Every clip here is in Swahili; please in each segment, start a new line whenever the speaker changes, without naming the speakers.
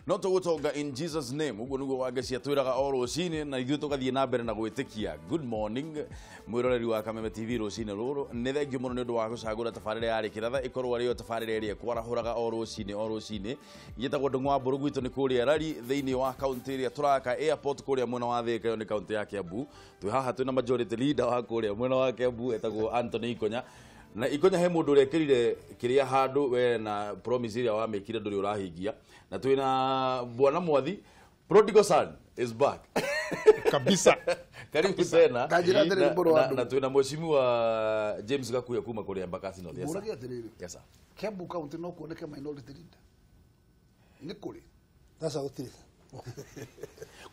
no tugutonga in Jesus name uguo niguo wangecia twiraga o rucini na ithuĩ tugathie na mbere na gwĩtĩkia. Good morning mwiroreri wa Kameme TV rucini ruru nĩ thengio mũno nĩ ũndũ wa gũcagũra tabarĩra yarĩ kĩratha ikorwo arĩ yo tabarĩra ĩrĩa kwarahũraga o rucini igĩtagwo ndung'wa mbũrũ gwitũ nĩ kũrĩa rari thĩinĩ wa kaunti ĩrĩa tũraka airport kũrĩa mwena wa Thika nĩ kaunti ya Kiambu. Twĩ haha twĩna majority leader wa kũrĩa mwena wa Kiambu etagwo Anthony Ikonya. Na Ikonya he mũndũ ũrekĩrire kĩrĩa handũ we na promise ĩrĩa wamĩkire ndũrĩ ũrahingia. Na twĩna bwana Mwathi prodigal son is back
kabisa.
Karibu tena. Na twĩna mheshimiwa James Gakuya kuma kũrĩa Embakasi North. Yes sir. Yes sir.
Kiambu county no kuoneke minority leader. Nĩ kũrĩ.
Sasa utiri.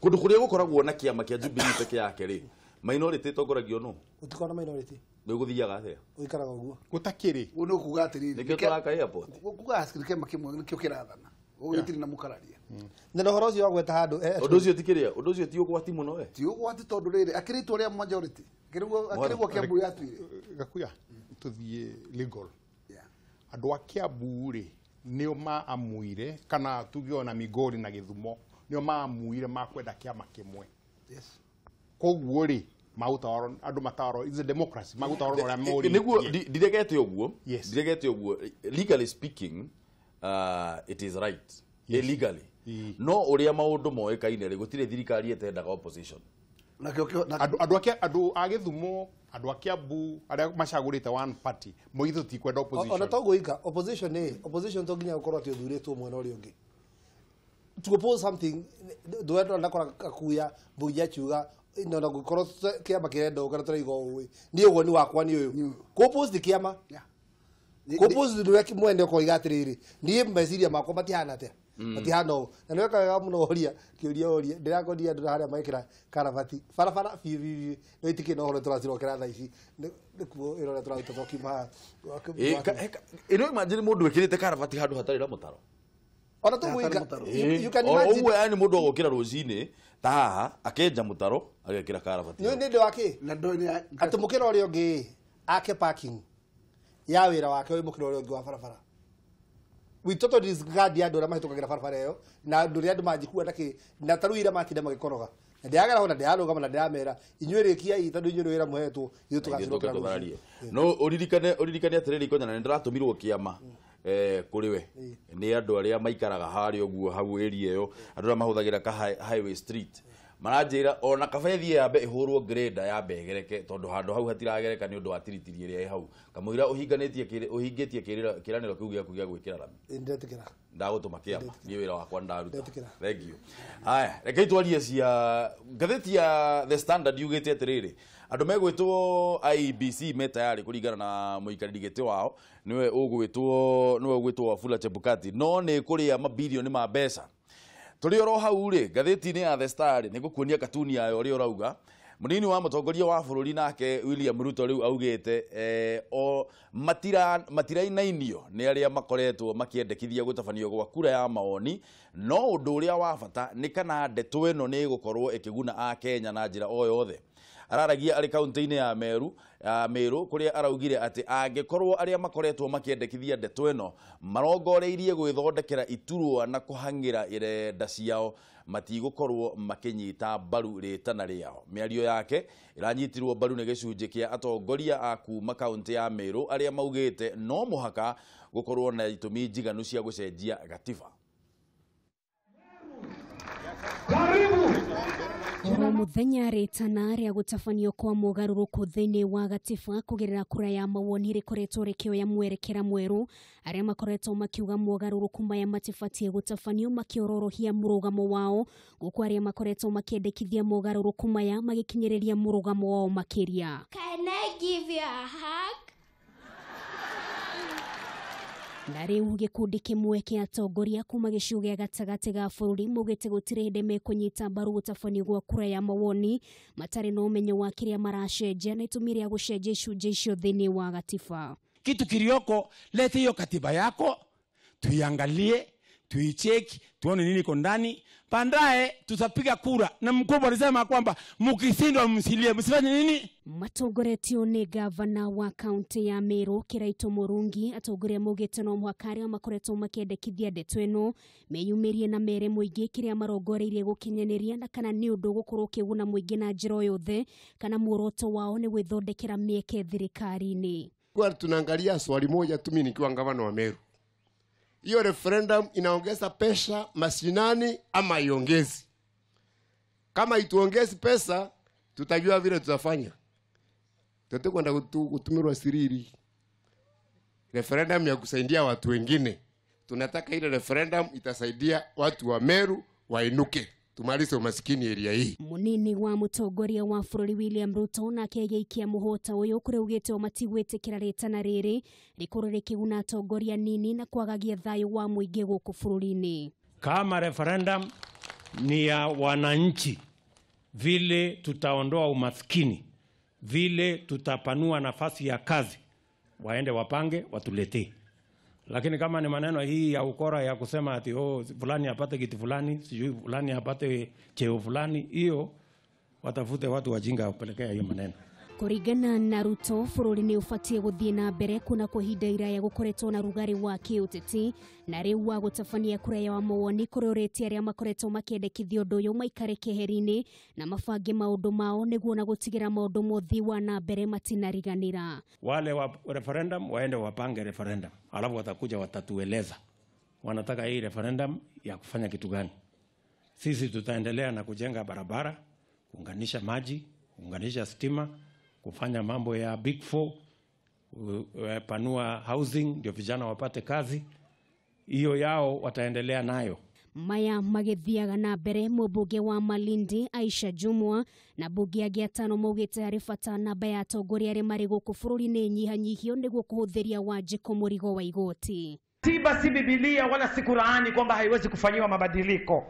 Kũndũ kũrĩa gũkoragwo na kĩama kĩa Jubilee peke yake rĩ. Minority tongoragio no.
Utikona minority.
Nĩ gũthiaga atĩa?
Uikaraga ũguo.
Gutakĩrĩ.
Uno kuga atĩrĩrĩ.
Nĩkĩo tũraka airport.
Kuga askiri kĩama kĩmwe nĩkĩo kĩrathana. Ũgĩtiri na mũkararia.
Na horo ũcio wagweta handũ.
Ũndũ ũcio tikĩrĩa, ũndũ ũcio ti ũgwati mũno we.
Ti ũgwati tondũ rĩrĩ akĩrĩtwo rĩa majority. Akĩrĩgwo Kiambu yatuire.
Gakuya tuthie legal. Andũ a Kiambu rĩ nĩo maamuire kana tugiona Migori na Gĩthumo nĩo maamuire makwenda kĩama kĩmwe.
Yes.
Koguo rĩ mautaro andũ mataro is a democracy mautaro no mori
niguo ndiregete uguo legally speaking it is right illegally no uria maundu moekaine ri gutire thirikari etendaga opposition
andũ a Gĩthumo andũ a Kiambu aria macagurite one party moitho ti kwenda opposition
ona togo ika opposition to ginya ukorwo ati uthuritwo mwena uri ungi to propose something dueto ndakora Kakuya Mbuya chuga no na gukorwo kiama kirenda ukara turaigo uwi ni ugo ni wakwa ni uyu ko post kiama ko post ndu mwende ko igatiriri ni meciria makwa matihana atia matihana na nĩ wekaga mũno horia kĩũria ndĩrakodia andũ harĩa maikira karabati barabara bibi no itikĩ no horo tũracirokera thaa ici nĩkuo ĩrore tũraruta tokima
ĩno imagine mũndũ wĩkĩrĩte karabati handũ hatarĩ na mũtaro
ona tũgwĩka you can imagine
ũguo yani mũndũ agũkĩra rũcinĩ ta haha akenja mũtaro agekĩra karabati
nĩ ndĩ wake
na ndoni
atumũkĩra ũrĩa ũngĩ ake parking ya wĩra wake ũmũkĩra ũrĩa ũngĩ wa barabara we totally disregard ya ndora mahĩtũkagĩra barabara ĩyo na ndũrĩa andũ manjikua ndakĩ na taruira matinda magĩkoroga na ndĩagera hona ndĩarũgama na ndĩramera inyuĩrĩkia tondũ inyuĩ wĩra mũhetwo ithuĩ tũgacirokera
no ũririkane atĩrĩrĩ Ikonya na nĩndĩratũmirwo kĩama kuri we ni andu aria maikaraga hari oguo hau area yo andu aria mahuthagira ka highway street maranjira ona kabethi yambe ihurwo grader yambe gereke tondu handu hau hatiragereka ni undu wa tiritiri iria hau kamuira uhingitie kiraniro kiu giaku gia gwikira rami
ndetikira
ndagutuma kiama ni wira wakwa ndaruta thank you haya rekei twarie cia ngatheti ya The Standard yugite atiriri andu megwitwo IEBC meta yari kuringana na muikariri giti wao niwe ugwitwo Wafula Chebukati no ni kuria mabilioni ma mbeca tuli oro hau ri ngatheti-ini ya The Star ni gukuonia katuni yayo ri orauga munini wa mutongoria wa bururi nake William Ruto riu augite o matirainainio ni aria makoretwo makiendekithia gutabanio gwa kura ya mawoni no undu uria wa bata ni kana ndeto eno ni gukorwo ikiguna a Kenya na njira o yothe araragia ari kaunti-ini ya Meru kuria araugire ati angekorwo aria makoretwo makiendekithia ndeto eno marongoreirie gwithondekera iturwa na kuhangira irenda ciao matigukorwo makinyita baru ritana riao miario yake iranyitirwo baru ni gicunji kia atongoria akuma kaunti ya Meru aria maugite no muhaka gukorwo na itumi njiganu cia gucenjia gatiba.
Oro muthenya ritana ria gutafanio kwa mugaruruku thiini wa gatiba kugerera kura ya mawoni rikoretwo rikioya mwerekera mweru aria makoretwo makiuga mugaruruku maya matifatie gutafanio makiororohia murugamo wao guku aria makoretwo makiendekithia mugaruruku maya magikinyiriria murugamo wao makiria.
Can I give you a hug?
Na riu gikundi kimwe kia atongoria kuma gicigo gia gatagati ga bururi mugite gutire hinde mekunyita mbaru gutafanio gwa kura ya mawoni matari no umenyo wa kiria maracenjia na itumi ria gucenjia icunjĩ icio thiini wa gatiba.
Kitu kilioko, lete hiyo katiba yako tuiangalie tuicheki, tuone nini iko ndani. Baadaye tutapiga kura na mkubwa alisema kwamba mkishindwa msilie, msifanye nini?
Matongoretio ni gavana wa kaunti ya Meru Kiraito Murungi atongoria mugite no mwakari amakoretwo makendekithia ndeto eno meyumirie na mere muingi kiria marongoreirie gukinyaniria na kana ni undu gukorwo kiguna muingi na njiro yothe kana muoroto wao ni gwithondekera mieke thirikari-ini.
Kwa tunaangalia swali moja tu, mimi nikiwa gavana wa Meru, hiyo referendum inaongeza pesa mashinani ama iongezi? Kama ituongezi pesa, tutajua vile tutafanya. Tutakwenda kutumirwa siriri. Referendum ya kusaidia watu wengine. Tunataka ile referendum itasaidia watu wa Meru wainuke. Tumalize umaskini area hii.
Munini wa mutongoria wa bururi William Ruto na kegeikia muhota uyu kuri ugite o matigwitikira ritana riri rikorore kiguna atongoria nini na kwagagia thayu wa muingi guku bururi-ini.
Kama referendum ni ya wananchi, vile tutaondoa umaskini, vile tutapanua nafasi ya kazi, waende wapange watuletee. Lakini kama ni maneno hii ya ukora ya kusema ati fulani apate kitu fulani, sijui fulani apate cheo fulani, hiyo watafute watu wajinga kupelekea hiyo maneno.
Kurigana na Ruto, bururi ni ufatie guthie na mbere kuna kuhinda iraya gukoretwo na rugari wa kiuteti na riu wa gutafania kura ya mawoni kuroretie aria makoretwo makendekithio undu uyu maikare keheri-ini na mabange maundu mao niguo na gutigira maundu mothi wa na mbere matinariganira.
Wale wa referendum waende wapange referendum, alafu watakuja watatueleza wanataka hii referendum ya kufanya kitu gani. Sisi tutaendelea na kujenga barabara, kuunganisha maji, kuunganisha stima, kufanya mambo ya Big Four, panua housing ndio vijana wapate kazi. Hiyo yao wataendelea nayo.
Maya magithiaga na mbere mubunge wa Malindi Aisha Jumwa na bunge agi atano maugite ari bata namba ya atongoria ari mari guku bururi-ini nyihanyihio niguo kuhuthiria Wanjiku murigo wa igoti.
Katiba si Biblia wala si Qur'ani kwamba haiwezi kufanyiwa mabadiliko.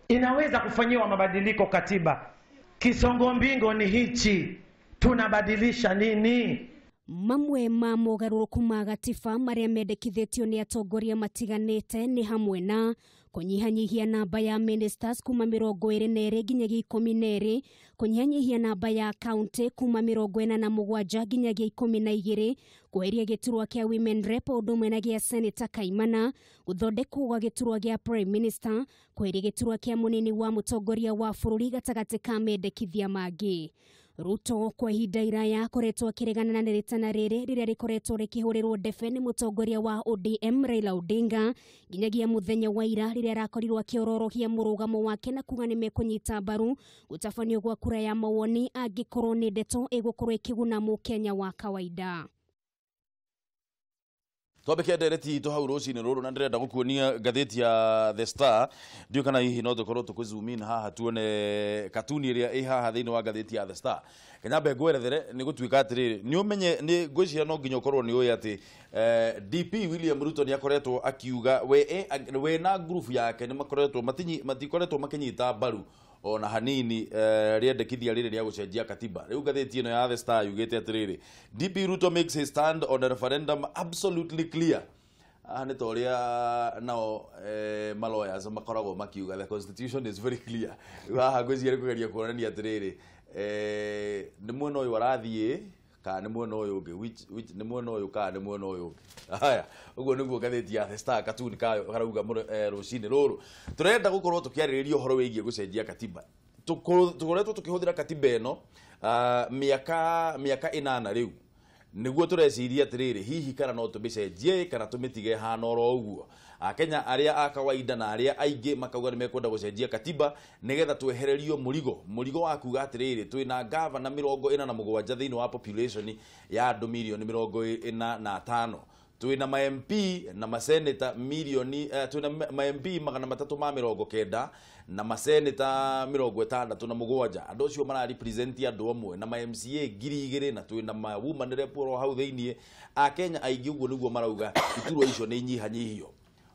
Inaweza kufanyiwa mabadiliko katiba. Kisongo mbingo ni hichi. Tunabadilisha nini?
Mamwe ma mogaruruku ma gatiba maria mendekithitio ni atongoria matiganite ni hamwe na kunyihanyihia namba ya ministers kuma 22 nginyagia 12, kunyihanyihia namba ya county kuma 47 nginyagia 12, kuheria giturwa kia women rep udumwe na gia senator Kaimana, guthondekwo gwa giturwa gia prime minister, kuheria giturwa kia munini wa mutongoria wa bururi gatagati ka mendekithia mangi. Ruto kwa ihinda iraya koretwo akiregana na ritana riri riria rikoretwo rikihurirwo ndebe ni mutongoria wa ODM Raila Odinga nginyagia muthenya wa ira riria rakorirwo akiororohia murugamo wake na kuga ni mekunyita mbaru gutafanio gwa kura ya mawoni angikorwo ni ndeto igukorwo ikiguna mukenya wa kawaida.
Twabeke Ndereti to hau ruci-ini ruru na ndirenda gukuonia ngatheti ya The Star ndio kana hihi no tukorwo tukuzoom in haha tuone katuni iria i haha thiini wa ngatheti ya The Star. Kenyambe ngwerethere ni gutuika atiriri ni umenye ni ngwiciria no nginya ukorwo ni uyi ati DP William Ruto ni akoretwo akiuga we na group yake ni makoretwo matikoretwo makinyita mbaru ona hanini riendekithia riri ria gucenjia katiba. Riu ngatheti ino ya The Star yugite atiriri DP Ruto makes his stand on the referendum absolutely clear. Ni toria nao lawyers makoragwo makiuga the constitution is very clear. Haha ngwiciria kugeria kuonania atiriri ni mwena uyu warathie ka ni mwena uyu ungi ni mwena uyu ka ni mwena uyu ungi. Haya uguo niguo ngatheti ya The Star katuni karauga rucini ruru. Turenda gukorwo tukiaririria uhoro wigie gucenjia katiba. Tukoretwo tukihuthira katiba eno miaka 8 riu niguo tureciria atiriri hihi kana no tumicenjie kana tumitige hana oro uguo. Akenya aria akawaida na aria aingi makauga ni mekwenda gucenjia katiba nigetha twehererio murigo wa kuga atiriri twina governor 47 thiini wa population ya andu milioni 45, twina ma MP na ma senator milioni twina ma MP 390 na ma senator 67, andu cio mara represent andu amwe na ma MCA 2000 na twina ma woman rep ro hau thiini. Akenya aingi uguo niguo marauga iturwa icio ni nyihanyihio.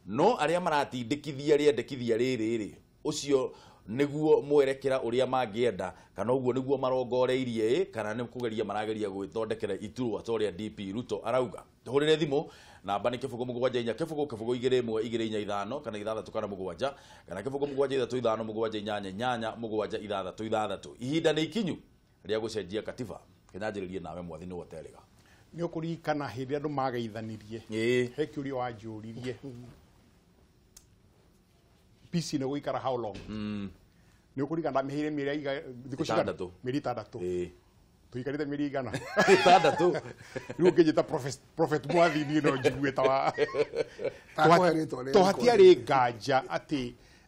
No aria maratindikithia riendekithia riri ucio niguo mwerekera uria mangienda kana uguo niguo marongoreirie kana ni kugeria marageria gwithondekera iturwa toria DP Ruto arauga tuhurire thimu namba ni kibugo mugwanja inya kibugo 2-1-2-5 kana 6 kana mugwanja kana kibugo mugwanja 3-5 mugwanja inyanya nyanya mugwanja 6-6 ihinda ni ikinyu ria gucenjia katiba kinyanjiririe nawe mwathi ni woteriga
ni ukurikana hindi andu magaithanirie he kiurio wanjuririe PC ni guikara how long ni ukurikana mihire miria thiku cigana miri 6 tuikarite miri igana
6
riu ngejeta prophet mwathi ni no njiguita wa to hatiari nganja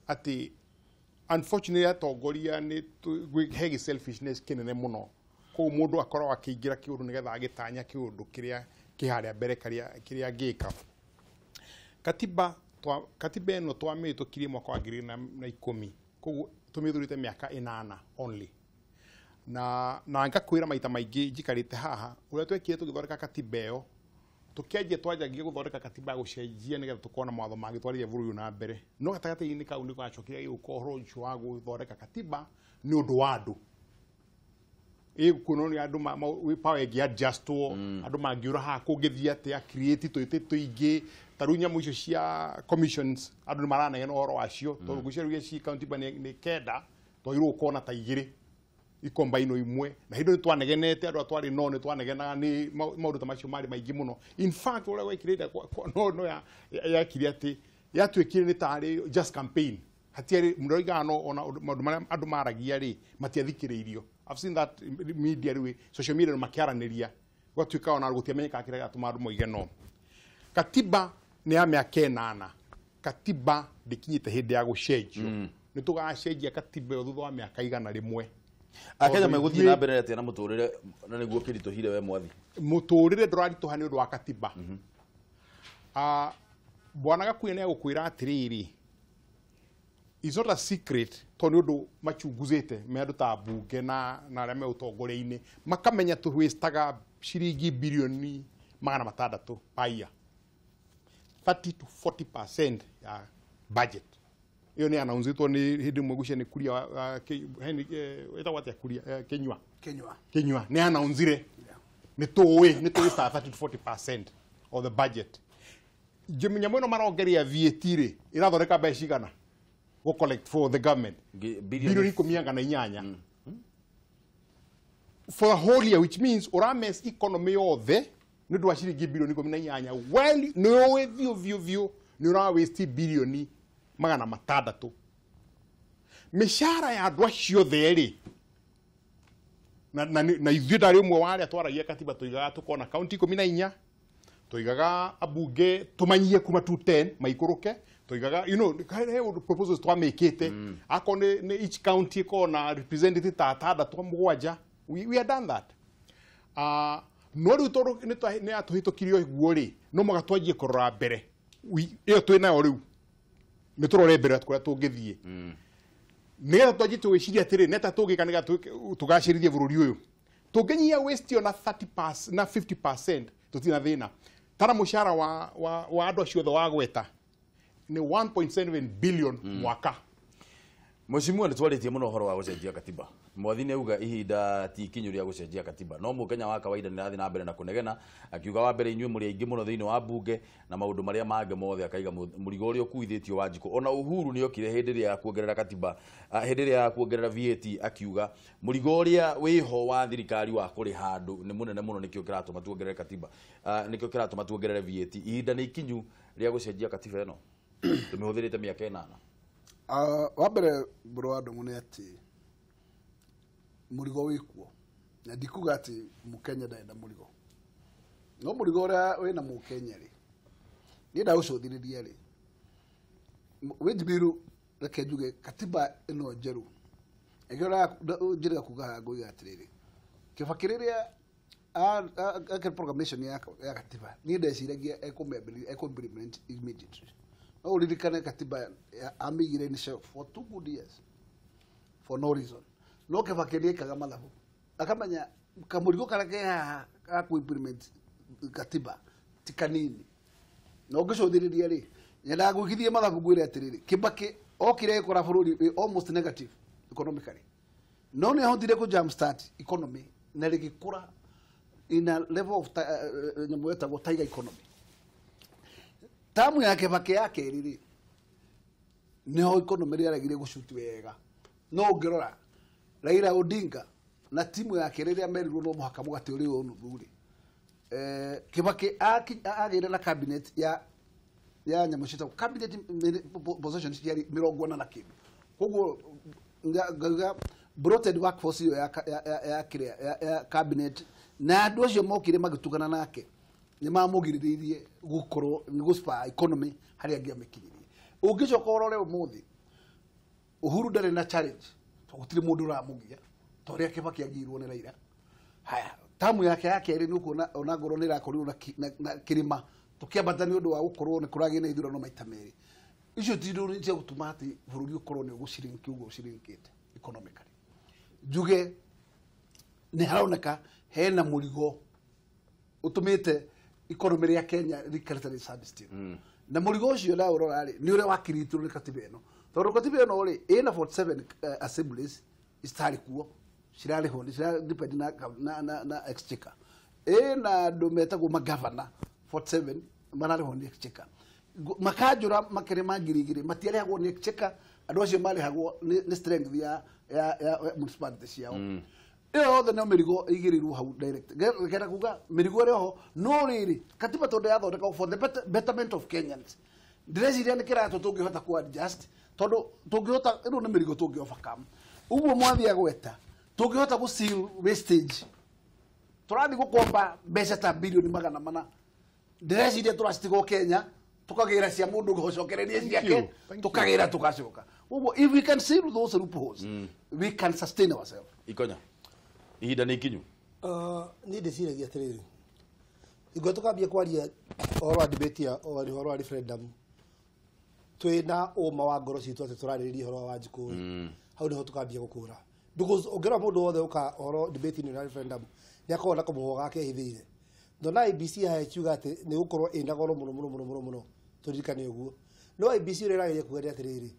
ati unfortunately atongoria ni hegi selfishness kinene muno ko mundu akorwo akiingira kiundu nigetha agitanya kiundu kiria kiharia mbere kiria ngika katiba eno twamitukire mwaka wa 2010 koguo tumithurite miaka 8 only na ngakwira maita maingi njikarite haha uria twekire tugithoreka katiba iyo tukianjia twanjagia guthoreka katiba ya gucenjia nigetha tukona mawatho mangitwarithia bũrũri na mbere no gatagati-inĩ kau nĩ gwacokire ũhoro ũcio wa guthoreka katiba nĩ ũndũ wa andũ kuno ni andu power ngiadjustwo andu mangiura ha kungithia atia create tuingi tarunya mwicio cia commissions andu ni maranegena uhoro wacio tondu gucerugia ci county ni kenda toirwo kona ta igiri ikombaino imwe na hindo twanegenete andu atwari no ni twanegenaga ni maundu ta macio mari maingi muno in fact ura gwikirite no ya kiri ati yatwikire ni tari just campaign hatiari mroigano ona maundu maria andu maragia ri matiathikiriirio. I've seen that media way, social media makiaraniria gwatuika ona gutiamenyeka kire gatuma andu moige no katiba ni ya miaka 8 katiba ndikinyite hindi ya gucenjio ni tugacenjia katiba yo thutha wa miaka 100
akenya meguthii na mbere atia na muturire na niguo kirituhire we mwathi
muturire ndurarituha ni undu wa katiba bwana gakuye ne gukwira atiriri is not a secret toni undu machunguzite me andu ta bunge na aria me utongoria-ini makamenya tuwistaga ciringi bilioni 600 paia 30 to 40% ya budget iyo ni announceitwo ni hindi mwegucia ni kuria etagwo atia kuria Kenywa ni announcire ni tuwista 30 to 40% of the budget jemenya mweno marongeria VAT ri irathoreka mbeca igana go collect for the government bilioni 18 for the whole year, which means orames economy yothe ni ndwa ciringi bilioni 18 well no view ni ura waste bilioni 600 mishara ya ndwa ciothe ri na ithuĩ ndari umwe wari atwaragia katiba tuigaga tukona county 14 tuigaga abunge tumanyie kuma 210 maikuruke tuigaga proposals twamekete akone ni each county kona representative tatada twamugwanja we have done that no riu toro ni atuhitukirio iguo ri no magatwanjie korora mbere iyo twina yo riu ni turore mbere atkuria tungithie nigetha twanjie twiciria atiri neta tungika niga tugacirithie bururi uyu tunginyia waste na 30% na 50% tutina thina tara mushara wa andu acio wa gweta ni 1.7 billion mwaka
Mheshimiwa ni twaritie muno horo wa gucenjia katiba mwathi ni uga ihinda ti kinyu ria gucenjia katiba no mukenya wa kawaida ni rathi na mbere na kunegena akiuga wa mbere inyue muri aingi muno thiini wa bunge na maundu maria mange mothe akaiga murigo uria ukuithitio wa njiko ona Uhuru ni okire hindi ria kuongerera katiba hindi ria kuongerera VAT akiuga murigo uria wiho wa thirikari wa kuri handu ni munene muno nikio kiratuma tuongerere katiba nikio kiratuma tuongerere VAT ihinda ni kinyu ria gucenjia katiba eno tumihũthĩrĩte miaka 8
wa mbere bro andu mune ati murigo wikuo na ndikuga ati mukenya ndaenda murigo no murigo uria wina mukenya ri ni ndaucũthĩrĩria ri wijibiru reke njuge katiba ino njeru egera njira kuga nguiga atiriri Kibaki riria proclamation ya katiba ni ndeciragia implement immediately no uririkane katiba amigire ni for 2 good years for no reason no Kibaki riekaga mathabu akamenya kamurigo karake ku implement katiba ti kanini no ngicũthĩrĩria ri nyenda gwikithie mathabu ngwire atiriri Kibaki okire ikora bururi almost negative economically no ne hondire ku jump start economy na rigikura in a level of nyamweta go tiger economy tamu yake bake yake riri neho economy ria ragire gushuti wega no ngirora Raila Odinga na timu yake riria merirwo no muhaka mugate uri onu thuri kibake agire na cabinet ya nyamushita cabinet positions ya 40 na kindu koguo ngaga bloated workforce ya cabinet na andu acio mokire magitugana nake ni mamugiriririe gukorwo ni guspa economy hari angia mikiririe ungicoka urore umuthi Uhuru ndare na challenge gutire mundu uramugia toria kibaki agirwo ni Raila haya tamu yake ri ni ukona ona ngoro ni rakorirwo na kirima tukiambata ni undu wa gukorwo ni kuragi na ithurano maita meri icio tindu ni cia gutuma ati bururi ukorwo ni gucirinki ugo cirinkite economically juge ni haroneka hena murigo utumite economy ya Kenya rikartari sadistin na murigo ucio na urora ri ni ure wakiritirwo ni katiba eno tondu katiba eno ri ina 47 assemblies istari kuo cirari ho cirari depend na exchequer ina dometa go magavana 47 manari ho ni exchequer makajura makere magirigire matiare hago ni exchequer andu acio mari hago ni strength ya municipality ciao iyo othe no mirigo igirirwo hau direct gera kuga mirigo reho no riri katiba tondu ya thondeka for the betterment of Kenyans ndire ni kira tungihota ku adjust tondu tungihota ino ni mirigo tungiovercome uguo mwathi agweta tungihota ku seal wastage turathi gukomba mbeca ta bilioni 400 ndire turacitigo Kenya tukagira cia mundu gocokereria ciake tukagira tugacoka uguo if we can seal those loopholes we can sustain ourselves
ikonya ihinda ni kinyu
ni ndiciragia atiriri igwe tukambia kwaria ohoro wa debate ya ohoro wa referendum twina uma wa ngoro citu ati turaririria ohoro wa Wanjiku hau niho tukambia gukura because ongera mundu wothe uka ohoro debate ni referendum ni akona kumuho gake hithire ndona IBC ha kiuga ati ni gukorwo ina goro muno turirikane uguo no IBC rirageria kugeria atiriri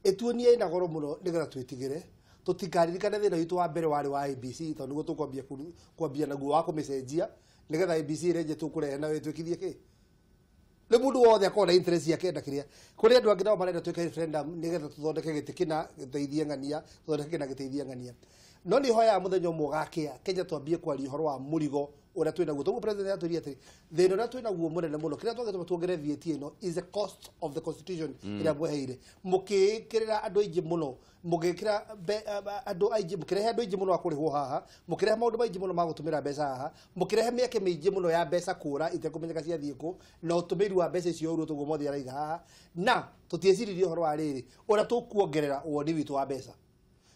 etuonie ina goro muno nigetha twitigire tutikaririkane thina witu wa mbere wari wa IBC tondu guo tukwambia naguo wa kumecenjia nigetha IBC reje tukurehe na wetwikithie ki le mundu wothe akona interest yake ndakiria kuri andu angina marenda twike referendum nigetha tuthondeke gitikina giteithia ngania tuthondeke na giteithia ngania no ni hoya muthenya mugakia Kenya twambie kwari horo wa murigo ora twina guo tugu president aturia ati thino na twina guo munene muno kira twagete tuongere VAT ino is the cost of the constitution ira mweheire mukikirira andu aingi muno mugikira andu aingi mukirehe andu aingi muno akurihwo haha mukirehe maundu maingi muno magutumira mbeca haha mukirehe mieke mingi muno ya mbeca kura itekumenyeka cia thiiko na utumiri wa mbeca icio uru tugu mothi araiga haha na tutieciririe horo wa riri ora tukuongerera woni witu wa mbeca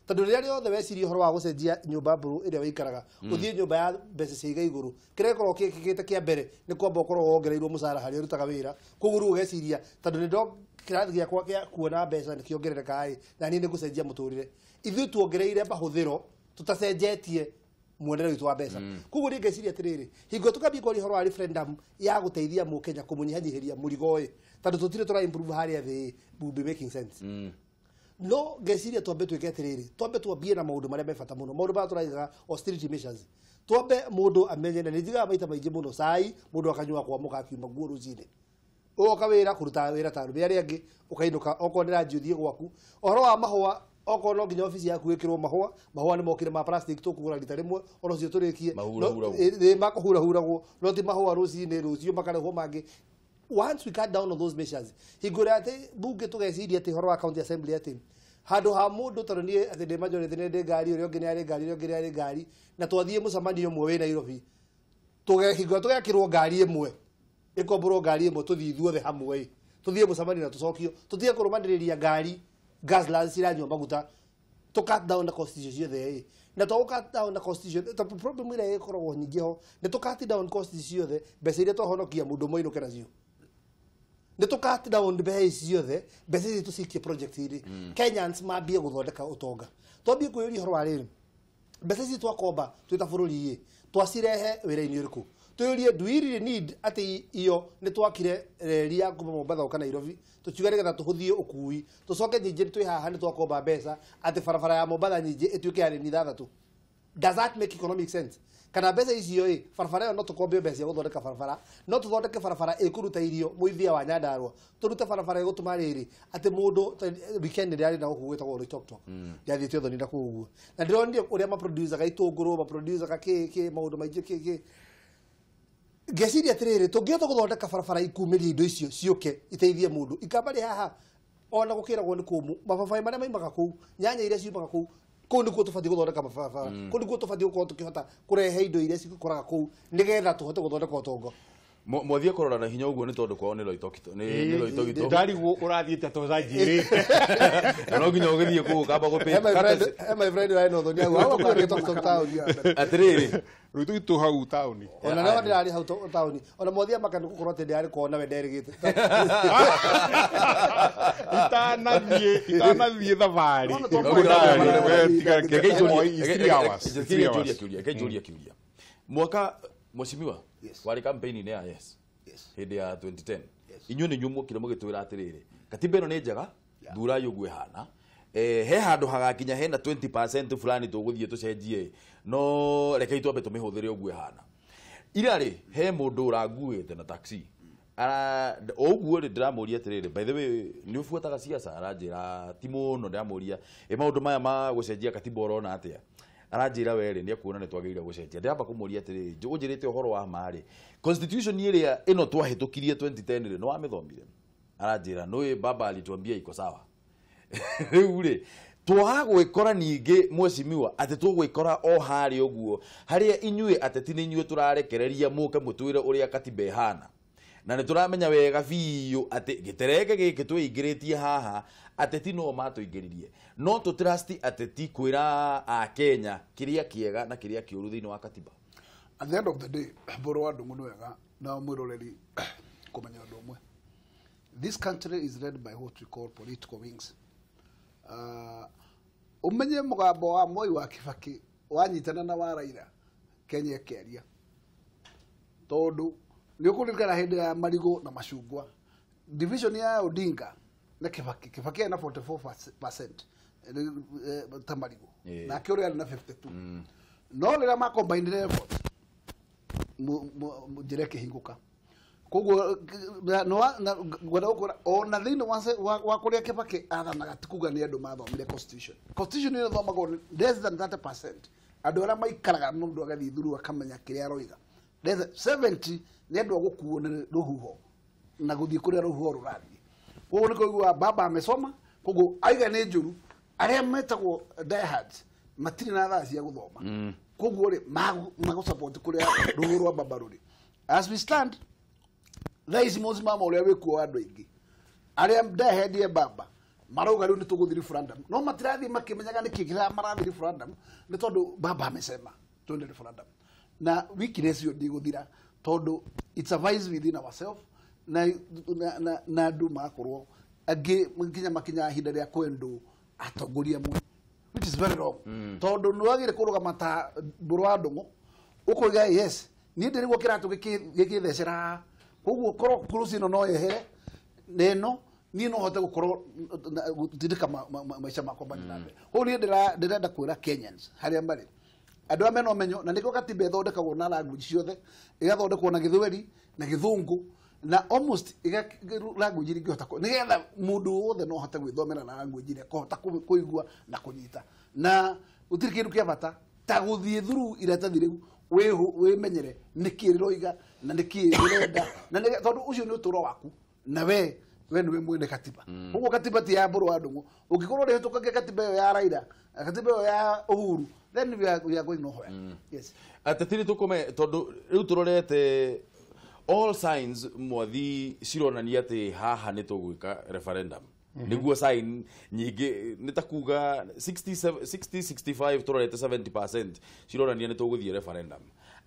tondu riria riothe wecirie horo wa gucenjia nyumba mburu iria wikaraga uthie nyumba ya mbeca cia iguru kire korwo kikite kia mbere ni kwamba ukorwo wongereirwo mucara hari urutaga wira kuguru ugeciria tondu ni ndo kirathi giakwa kia kuona mbeca ni kiongerereka ai na ni gucenjia muturire ithu tuongereire mahuthiro tutacenjetie muonere witu wa mbeca kugu ri ngeciria atiriri hingo tukambi kwari horo wa referendum ya guteithia mu Kenya kumunyihanyihiria murigo oi tondu tutire tura improve hari athi will be making sense no ngeciria twambe twike atiriri twambe twambie na maundu maria mebata muno maundu ba turaiga austerity measures twambe mundu amenye na nijiga maita maingi muno sai mundu akanyua kwa muka akiuma guo rucine uka wira kuruta wira taru bia angi ukainuka okonera njuthie gwaku ohoro wa mahua oko no nginya ofisi yaku wikirwo mahua ni mokire ma plastic tukugura rita rimwe oro cio turikie ni makuhura huragwo no ti mahua rucine rucio makarehwo mangi once we cut down on those measures higura ate bunge tugeciria ati horo wa county assembly ati handu ha mundu taronie ati de majority ne de gari uri ongi ari gari ongi ari gari na twathie mucamanio mwe we Nairobi tugehigwa tugekirwo gari imwe ikomboro gari imwe tuthii ithuothe hamwe tuthie mucamanio na tucokio tuthie kurumandiriria gari gaslands iranyo maguta to cut down the constitution there na to cut down the constitution the problem ire ikoragwo nyingi ho ne to cut down constitution there mbeca iria twahonokia mundu moino kera cio ne to cut down mbeca icio there mbeca iria tucikie project iri Kenyans mambie guthondeka utonga twambie kwiyuri horo wa riri mbeca ici twakomba twita bururi twacirehe wira-ini uriku tuurie do we really need ati iyo ni twakire reri ya kuma Mombasa kana Nairobi tuchigare getha tuhuthie ukui tucoke nyingi twi haha ni twakomba mbeca ati barabara ya Mombasa nyingi etuike ya ni thathatu. Does that make economic sense? Kana mbeca icio barabara no tukombe mbeca cia guthondeka barabara no tuthondeke barabara ikuruta irio muithia wa Nyandarua turute barabara igutuma riri ati mundu weekend ndari na gukuita go tok yathite thoni nda kuguo na ndironire uria ma producer ga itunguru ma producer ga ki maundu maingi ki geciria atiriri tungihota guthondeka barabara ikumĩria indo icio ciuke iteithie mundu ikambari haha ona gukiragwo ni kumu mababai maria maimaga kuu nyanya iria ciumaga kuu kuu niguo tubati guthondeka mabarabara kuu niguo tubati gukorwo tukihota kurehe indo iria cikoraga kuu nigetha tuhote guthondeka utongo
mwathie korora na hinya uguo ni tondu kwao ni loitokito ni loitokito
ndariguo urathiite toza njirite
no nginya ugithie kuu kamba gupe
my friend wa no thoni agu hawa kwa gitokito town
atiriri
rutu itu hau tauni
ona na ndirari hau tauni ona mwathia makani gukorwo ati ndari kuona we nderigite
itanathie thavari
kiuria mwaka Mheshimiwa wari campaign ni ya hindi ya 2010 inyu ni nyumu kire mugitwira atiriri katiba ino ni njega thura yugwe hana he handu hagakinya hena 20% fulani tuguthie tucenjie no reke itwambe tumihuthire ugwe hana irari he mundu uranguite na taxi oguo ri ndiramuria atiriri by the way ni ufuataga siasa aranjira ti muno ndiramuria maundu maya ma gucenjia katiba urona atia aranjira were ni akuona ni twagirire gucenjia ndiramba kumuria atiri njugirite uhoro wa mari constitution iria ino twahitukirie 2010 ri no amithomire aranjira no baba alituambia iko sawa riu ri twagwikora ningi Mheshimiwa ati tugwikora o hari uguo haria inyue ateti ni inyue turarekereria muke mutwire uria katiba ihana na ni turamenya wega biu ati gitereke giki twingiritie haha ateti no matuingiririe no to trust ateti kwira a Kenya kiria kiega na kiria kiuru thini wa katiba.
At the end of the day boro andu muno wega na mwiroreri kumenya andu mwe. This country is led by what we call political wings. Umenye mugambo wa Moi wa Kibaki wanyitana na wa Raila Kenya keria tondu ni ukurikana hindi ya marigo na mashungwa division ya Odinga na Kibaki na 44% ta marigo na kiori na 52 no rira ma combine effort direke hinguka koguo no gwada ukora ona thini wa kuria Kibaki athanaga tikuga ni andu mathomire constitution ni thomagwo less than 30% andu ara maikaraga mundu agathi thuru akamenya kiria aroiga 70 ni andu agukuo ni ruhuho na guthii kuria ruhuho rurathi koguo ni koigua baba amesoma koguo aiga ni njuru aria metagwo diehards matiri na thaa cia guthoma koguo ri mago support kuria ruhuho rwa baba ruri as we stand rais mozima uria wikuo andu aingi aria diehard ya baba marauga riu ni tuguthiri referendum no matirathi makimenyaga ni kikira marathi referendum ni tondu baba amesema twende referendum na weakness yo ndiguthira tondu it's a vice within ourselves na ndu makorwo agi makinya hinda ria kwendu atongoria mwe which is very wrong tondu nwagire kurugama ta burwa ndungu ukoiga yes ni ndiri gukira tu gikithecera koguo korwo kurusi no yehere neno ni no hote gukorwo gutindika maisha makwa baninabe ho ni ndirenda kwira Kenyans haria mbari andu ameno menyo na niko katiba thondekagwo na language ciothe igathondekwo na Githweri na Githungu na almost language iri ngihota nigetha mundu wothe no hote gwithomera na language iri kohota kuigua na kunyita na utiri kindu kia bata ta guthie thuru iratathi riu wimenyere nikiriroiga na nikirenda na tondu ucio ni uturo waku na we niwe mwene katiba uguo katiba ti ya mburu andungu ukikorwo rihitukagia katiba yo ya Raila katiba yo ya Uhuru then we are going nowhere yes
atetiri tukume tondu riu turorete all signs mwathi cironania ati haha ni tugwika referendum niguo sign nyingi nitakuga 60-65 turorete 70% cironania ni tuguthie referendum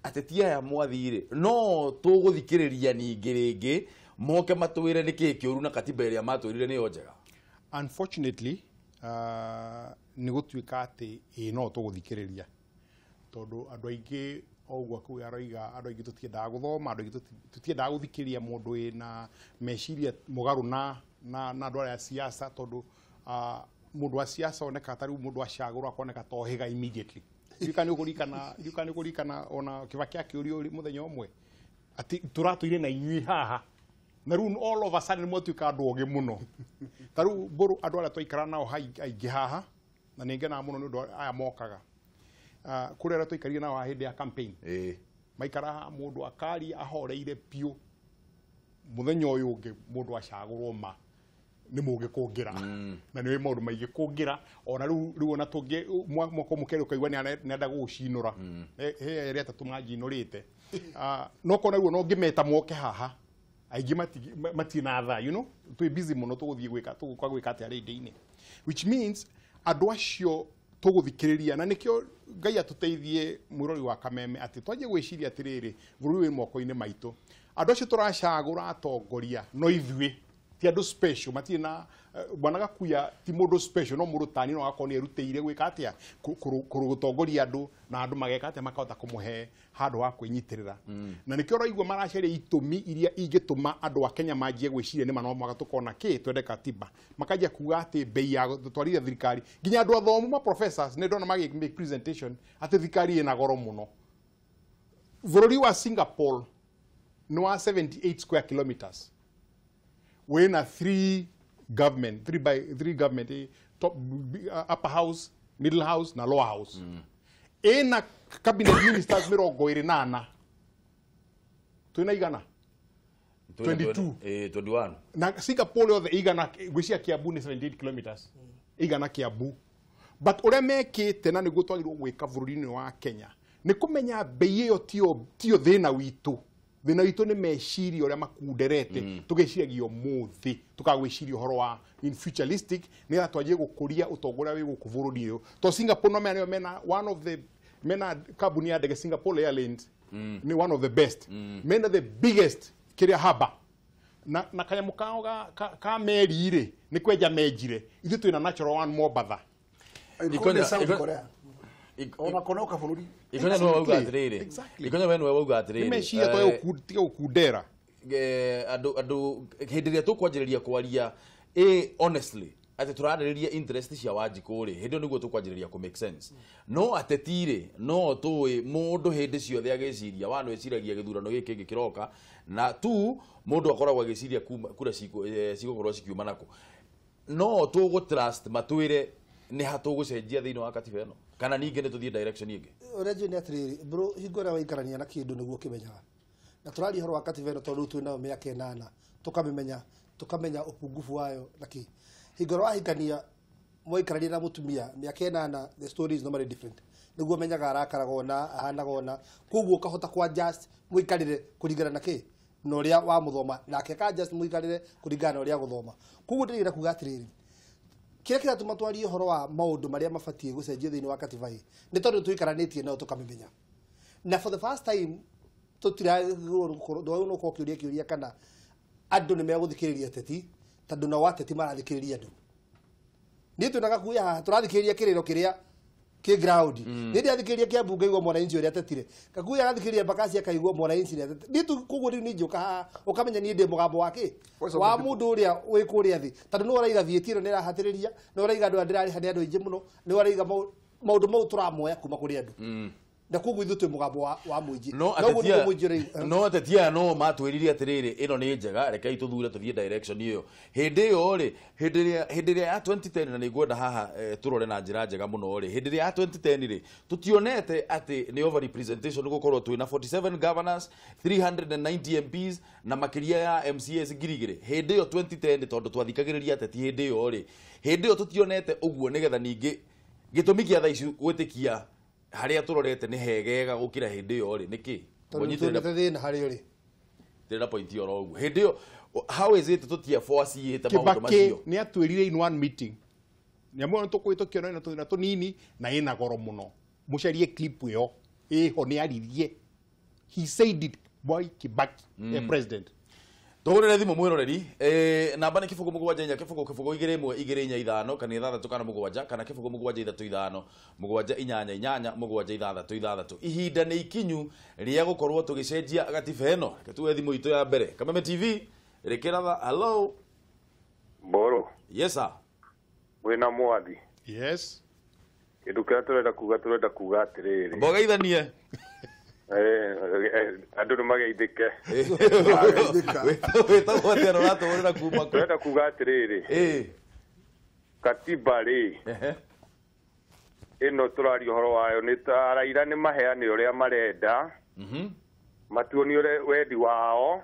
atetia ya mwathi ri no tuguthikiriria ningi ringi moke matwire niki kiuru na katiba iria matwirire ni njega
unfortunately ni gutwika ati no tuguthikiriria tondu andu aingi ogwa ku aroiga ando gitu tiendaga guthoma ando gitu tutiendaga guthikiria mundu ina meciria mugaru na ndwara ya siasa tondu mundu wa siasa oneka tari mundu acagurwa akoneka tohiga immediately yukani kurikana ona Kibaki akiurio muthenya umwe ati turatuire na inyui haha na run all of a sudden mwotuika andu oge muno taru boru andu aria twaikara nao aingi haha na ningena muno ndu aya mokaga kurera twaikaria nao hindi ya campaign maikara mundu akari ahoreire piu muthenya uyu ungi mundu acagurwo ma ni muge kungira na ni maundu maigi kungira ona riu ona tungi mwako mukeri ukaigwa ni nenda gucinura ere atatu majinurite no kona riu no ngimeta mwoke haha aigi matina tha twi busy muno tuguthie gwika gwika ati rindi-ini which means andu acio tuguthikiriria na nikio Ngai atuteithie mwirori wa Kameme ati twaje gwiciria atiriri buru wi moko-ini maitu andu acio turacagura atongoria no ithui ti andu special matina bwana Gakuya ti mundu special no mundu tani no akoni eruteire gwika atia kurugutongoria andu na andu mageka atia makahota kumuhe handu ha kwinyitirira na nikio roigwa maracaria itumi iria ingituma andu a Kenya manjie gwiciria ni mano magatukona ki twende katiba makajia kuga ati bei ya twarire thirikari nginya andu athomu ma professors ne ndona magi make presentation ati thirikari ina goro muno bururi wa Singapore no 78 square kilometers when a three government top upper house middle house na lower house ena cabinet ministers mirongo iri nana tuina igana 22
21
na Singapore othe igana gwisia Kiambu ni 78 kilometers igana Kiambu but ore mekite na niguo twagirwo gwika bururi-ini wa Kenya ni kumenya bei iyo tio thina witu ni meciria uria makunderete tugeciragio muthi tukagwiciria uhoro wa in futuristic ni atwaje gukuria utongoria wi guku bururi uyu to Singapore no mena one of the mena kambuni ya ndege Singapore Airlines ni one of the best mena the biggest kiria haba na kanyamu kao ka meri ri ni kwenja menjire ithu twina natural one Mombasa
ikonya South Korea ona konoka bururi
ikonya no wauga atiriri ikonya we no wauga atiriri
ni meciria to ukundera
andu hindi ria tukwanjiriria kwaria honestly ati turaririria interest cia Wanjiku ri hindi niguo tukwanjiriria ku make sense no atetire no tuwi mundu hindi ciothe agiciria wanu eciragia githurano giki gikiroka na tu mundu akoragwa agiciria kura cigukorwo cikiuma nako no tugu trust matwire ni hatugucenjia thiini wa katiba ino kana ninge ni tuthie direction ingi
ureje ni atiriri bro hingora waikarania na kindu niguo kimenyaga na turari horo wa katiba ino tondu twina miaka 8 tukamenya upungufu wayo naki hingora wahikania mwikarania na mutumia miaka 8 the story is normally different niguo menyaga arakaragona ahanagona kuguo kahota kwa just mwikarire kuringana na ki no ria wa muthoma nake ka just mwikarire kuringana na ria guthoma kuguo ndira kuga atiriri kire kira tumatwari horo wa maundu maria mabatie gucenjio thiini wa katiba hii ni tondu tuikaranitie nao tukamenya na for the first time tutira no ko kiuria kana andu ni meguthikiriria teti tondu na wateti marathikiriria andu ni tunaga kuya turathikiriria kiriro kiria ki ground ni ndathikiriria kia bunge igwa mwananchi uria tetire kakuya athikiriria bakasi akaigwa mwananchi ni tu kugu ni njuka ukamenya ni ndi mugambo wake wa mundu uria wi kuria thi tondu no uraiga thietiro ni rahatiriria no uraiga andu ndirari hani andu ingi muno ni uraiga maundu mau turamoya kuma kuri andu na kugu ithu twi mugambo wa muingi
no atetia no matwiririe atiriri ino ni njega reka ituthure tuthie direction iyo hindi yo ri hindi ya 2010 na nigwenda haha turore na njira njega muno ri hindi ya 2010 ri tutionete ati ni over representation gukorwo twina 47 governors 390 MPs na makiria ya MCAs ngirigire hindi yo 2010 tondu twathikagiriria ateti hindi yo ri hindi yo tutionete uguo nigetha ningi gitumi kia tha icu gwitikia haria turorete ni hegega gukira hindi yo ri niki
tonyitire thina haria ri
ndira point yo rogu hindi yo how is it tutia force yete maundu macio
ni atwirire in one meeting ni amwe tukwitokio no tuthina tunini na ina goro muno mucarie clip yo ho ni aririe he said it boy Kibaki president
Tugurire thimu mwiroreri namba ni kifungu mugwanja inya kifungu igire imwe igire inya ithano kana ithathatu kana mugwanja kana kifungu mugwanja ithatu ithano mugwanja inyanya inyanya mugwanja ithathatu ithathatu ihinda ni ikinyu ria gukorwo tugicenjia gatiba eno tuwe thimu itu ya mbere Kameme TV rekera hello
Boro
yes sir
wina mwathi
Yes.
kindu kia turenda kuga atiriri
mboga ithanie
andu ni mageithike
weta wote roratugurira kuma
turenda kuga atiriri katiba ri ino turario horo wayo ni taraira ni maheani uria marenda matuoni wendi wao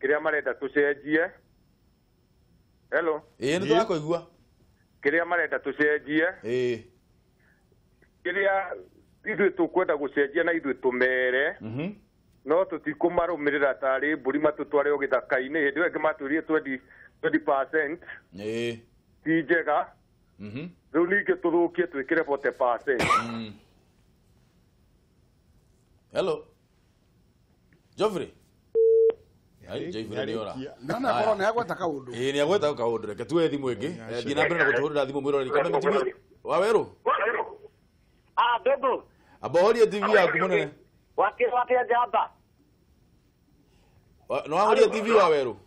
kiria marenda tucenjie hello
ni turakoigua
kiria marenda tucenjie kiria ithuĩ tũkwenda gũcenjia na ithuĩ tũmere no tũtikumarumirira tari mburi matutware o gĩthaka-inĩ hĩndĩ ĩyo ĩngĩ matwĩrire 20% ti njega rĩu ningĩ tũthũkie twĩkĩre 40%.
Hello Joffrey Joffrey ni ora
nana korwo nĩ agweta kaundu
ni agweta kaundu reke tuwe thimu ĩngĩ thiĩ na mbere na gũtũhũrĩra thimũ mwĩroreri Kameme TV waweru
Dogo.
Abohoria TV yaku munene.
Wake jamba.
No ahoria TV waweru.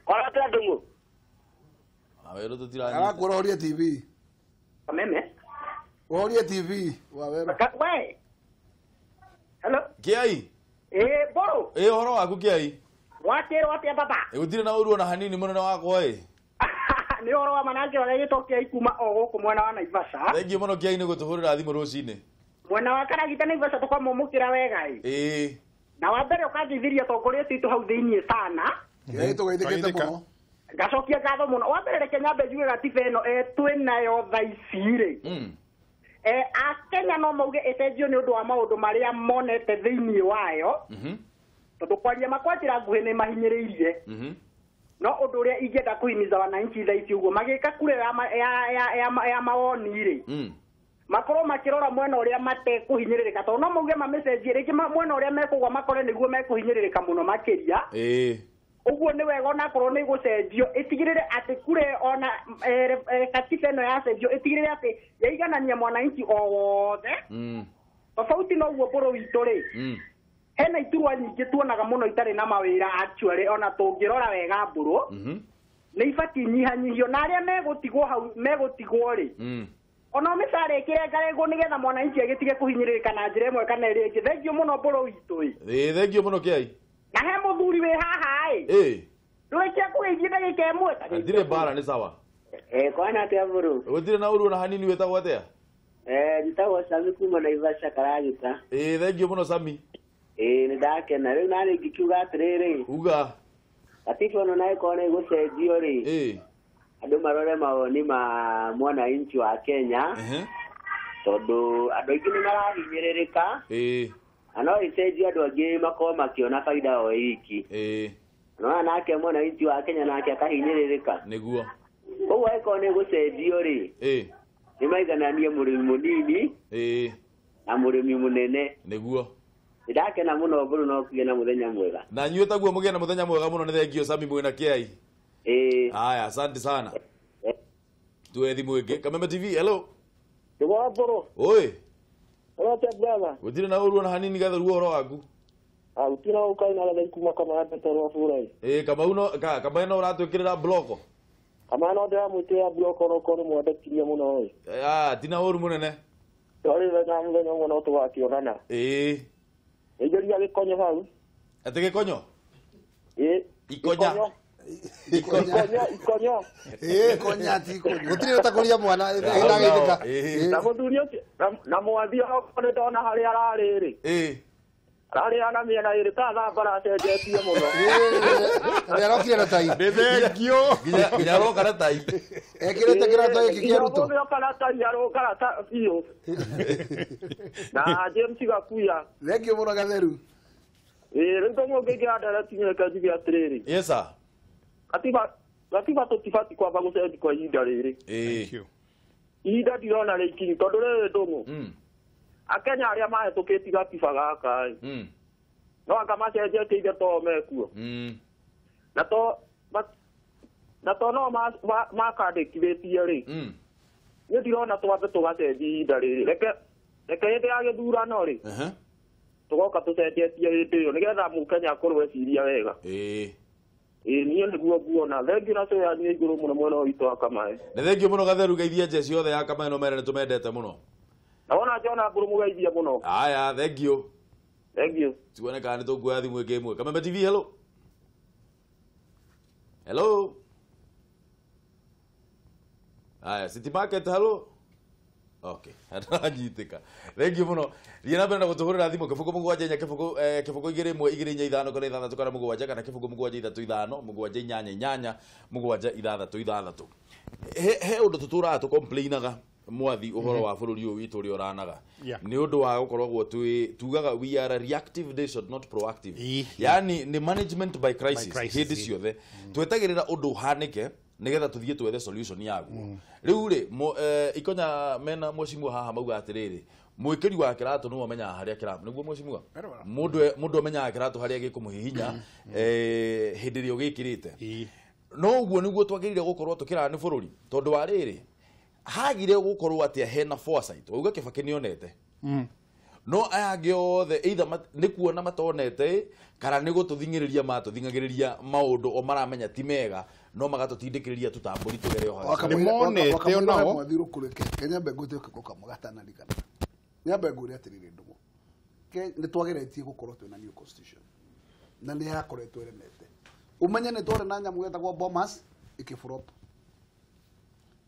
Kora ta dungu.
Waweru tutirani.
Ala kuroria TV.
Kameme.
Kuroria TV waweru.
We. Hello.
Kiai.
Boro.
Horo waku Kiai.
Wake baba.
Gutire na uru na hanini munene wakwa
Ni horo wa manake wa gĩtokea ikuma ogo kumwena wa Naivasha.
Thengi muno Kiai ni gutuhurira thimũ rũcinĩ.
Mwena wa Karagita Naivasha tukamũmũkĩra wega na wa mbere ũkanjithiria tongoria citu hau thĩinĩ sana.
Tũgeithĩkĩte mũno.
Ngacokia ngatho mũno. Wa mbere reke nyambe njuge gatiba ĩno twĩnayo thaa ici Akenya no mauge ĩcenjio nĩ ũndũ wa maũndũ marĩa monete thĩinĩ wayo. Tondũ kwaria makwatĩra nguhĩ nĩ mahinyĩrĩirie. No undu uria ingenda kuhimiza wananchi thaici uguo magika kure ya mawoni ri makorwo makirora mwena uria matekuhinyiririka to no mauge mamecenjie riki mwena uria mekugwa makore niguo mekuhinyiririka muno makiria uguo ni wega ona korwo ni gucenjio itigirire ati kure ona katiba ino yacenjio itigirire ati yaiganania mwananchi o wothe tofauti no uguo buru witu ri hena iturwa nyingĩ tuonaga mũno itarĩ na mawĩra actually ona tũngĩrora wega mbũrũ nĩ ibatiĩ nyihanyihio na arĩa megũtigwo hau megũtigwo rĩ ona mĩcara ĩkĩre ngarengwo nĩgetha mwananchi agĩtige kũhinyĩrĩrĩka na njĩra ĩmwe kana ĩrĩa ĩngĩ thengio mũno mbũrũ witũ
thengio mũno Kiai
na he mũthuri wĩ haha ndũrĩkia kũgeithia ndagĩka ĩmwe
ndirĩ mbara nĩ sawa
kwana atĩa mbũrũ
gũtirĩ na uru na hanini wĩtagwo atĩa
njĩtagwo Sami kuma Naivasha Karagita
thengio mũno Sami
ni ndakena riu nari ngikiuga atiriri
uga
katiba no nayo kone gucenjio ri andu marore mawoni ma mwananchi wa Kenya tondu andu aingi ni marahinyiririka ano icenjio andu angi makoo makiona faida o iki no nake mwananchi wa Kenya nake akahinyiririka
niguo
koguo aikone gucenjio ri ni maigananie murimi munini na murimi munene
niguo
ndakena muno buru no kuge na muthenya mwega
na nyuĩ taguo muge na muthenya mwega muno nĩ thengio Sami mwĩna Kiai haya asante sana tuwe thimu ĩngĩ Kameme TV hello
tuwa buru
oi
ote brother
gũtirĩ na ũru na hanini gatheru ũhoro waku
utina ukaina na kuma kama hata toro furai
kama uno kama ĩno ũratwĩkĩrĩra bloko
kama no ndĩra mwĩtĩra bloko no kono mwandekirie muno oi
tina ũru mũnene
tori wega mũthenya mũno tũgakĩonana Ejoria gikonyo hau.
Ate gikonyo?
Ikonya. Ikonyo.
Konya ti konya.
Gutire utakuria mwana ndagithika.
Na muthurio na mwathi okone ndona hari arari ri. Arari ana miena iri ta thambara cenjetie muno.
Arokire na tai.
Ndethengio.
Ginya roka na tai.
Ekirete kirato iki kieruto.
Roka na tai aroka ta fio. Na James gakuya.
Thengio muno gatheru.
Rĩu mo ngegira Ndereti nyeka jigia atiriri.
Yes sir.
Katiba tũtibati kwamba gũcenjia kwa ihinda rĩrĩ. Ihinda ndirona rĩkinyu tondũ rĩrĩ ndũng'ũ. Akenya arĩa mahĩtũkĩtie gatiba gaka no anga macenjetie ige to mekuo.
na to no makandĩkithĩtie rĩ nĩ ndirona twambe tũgacenjia ihinda rĩrĩ reke hĩndĩ ya gĩthurano rĩ tũgoka tũcenjetie hĩndĩ ĩyo nĩgetha mũkenya akorwo eciria wega niĩ nĩguo nguona thengiũ na cũya nĩ igũrũ mũno mwena witũ wa Kameme
nĩ thengio mũno Gatheru geithia njeci yothe ya Kameme no mere nĩ tũmendete mũno
na wona Jona ngũrũmũgeithia mũno
aya thengio tuone kana nĩ tũkuoya thimũ ĩngĩ ĩmwe Kameme TV hello aya City Market hello okay ndanyitika thengio mũno thiĩ na mbere na gũtũhũrĩra thimũ kĩbũgũ mũgwanja inya kĩbũgũ igĩrĩ ĩmwe igĩrĩ inya ithano kana ithathatũ kana mũgwanja kana kĩbũgũ mũgwanja ithatũ ithano mũgwanja inyanya inyanya mũgwanja ithathatũ ithathatũ he ũndũ tũtũraga tũcomplainaga mwathi ũhoro wa bũrũri ũyũ witũ ũrĩa ũranaga nĩ ũndũ wa gũkoragwo tugaga we are a reactive nation not proactive yani nĩ management by crisis hĩndĩ ciothe twetagĩrĩra ũndũ ũhanĩke nigetha tuthie twethe solution yaguo riu ri ikonya mena mwecimu haha mauga atiriri mwikiri wa kiratu no amenya haria kiratu niguo mwecimu mundu amenya kiratu haria gikumuhihinya hindi rio gikirite no uguo niguo twagirire gukorwo tukirana ni bururi tondu wa riri hagire gukorwo atia hena foresight uga Kibaki nionete no ayage othe either ni kuona matonete kana ni gututhingiriria matuthingagiriria maundu o maramenya ti mega no magatutindikiriria tutamburi tugere o
hasi wakamone onao mwathiru kureke Kenya bengo te kukoka mugatana likana nya bengo ri atirire ndugo ke ni twageretie gukorwo twina new constitution na ni yakoretwo remete umenye ni twore na nyamu getagwo bombas ikifurop